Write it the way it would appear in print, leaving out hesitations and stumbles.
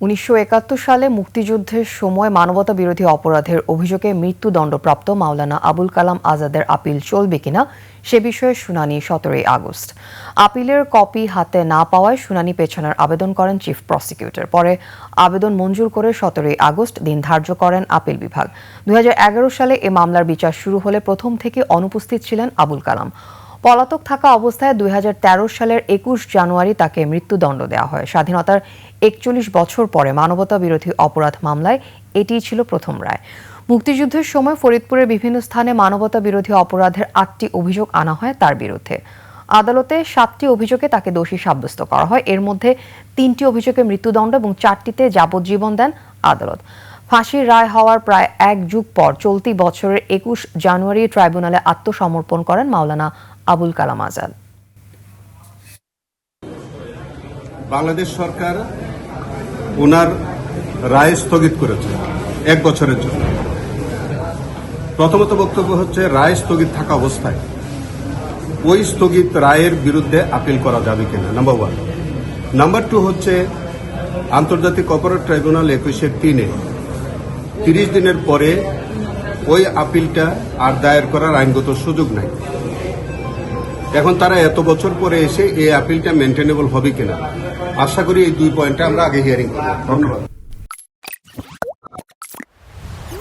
1971 সালে মুক্তিযুদ্ধের সময় মানবতা বিরোধী অপরাধের অভিযোগে মৃত্যুদণ্ডপ্রাপ্ত মাওলানা আবুল কালাম আজাদের আপিল চলবে কিনা সে বিষয়ে শুনানি 17 আগস্ট। আপিলের কপি হাতে না পাওয়ায় শুনানি পেছানোর আবেদন করেন চিফ প্রসিকিউটর। পরে আবেদন মঞ্জুর করে 17 আগস্ট দিন ধার্য করেন আপিল বিভাগ। 2011 সালে এ মামলার বিচার শুরু হলে প্রথম থেকে অনুপস্থিত ছিলেন আবুল কালাম। পলাতক থাকা অবস্থায় 2013 সালের 21 জানুয়ারি তাকে মৃত্যুদণ্ড দেওয়া হয়। স্বাধীনতার 41 বছর পরে মানবতা বিরোধী অপরাধ মামলায় এটিই ছিল প্রথম রায়। মুক্তিযুদ্ধের সময় ফরিদপুরের বিভিন্ন স্থানে মানবতা বিরোধী অপরাধের 8টি অভিযোগ আনা হয় তার বিরুদ্ধে। আদালতে 7টি অভিযোগে তাকে দোষী সাব্যস্ত করা হয়। এর মধ্যে 3টি অভিযোগে মৃত্যুদণ্ড এবং 4টিতে যাবজ্জীবন দেন আদালত। ফাঁসির রায় হওয়ার প্রায় এক যুগ পর চলতি বছরের 21 জানুয়ারি ট্রাইব্যুনালে আত্মসমর্পণ করেন মাওলানা আবুল কালাম আজাদ। বাংলাদেশ সরকার ওনার রায় স্থগিত করেছে 1 বছরের জন্য। প্রথমত বক্তব্য হচ্ছে, রায় স্থগিত থাকা অবস্থায় ওই স্থগিত রায়ের বিরুদ্ধে আপিল করা যাবে কিনা, নাম্বার 1। নাম্বার 2 হচ্ছে, আন্তর্জাতিক অপরাধ ট্রাইব্যুনাল 21-3-এ 30 দিনের পরে ওই আপিলটা আর দায়ের করার আইনগত সুযোগ নাই। এখন তারা এত বছর পরে এসে এই আপিলটা মেনটেনেবল হবে কিনা, আশা করি এই 2 পয়েন্টে আমরা আগে হিয়ারিং করব। ধন্যবাদ।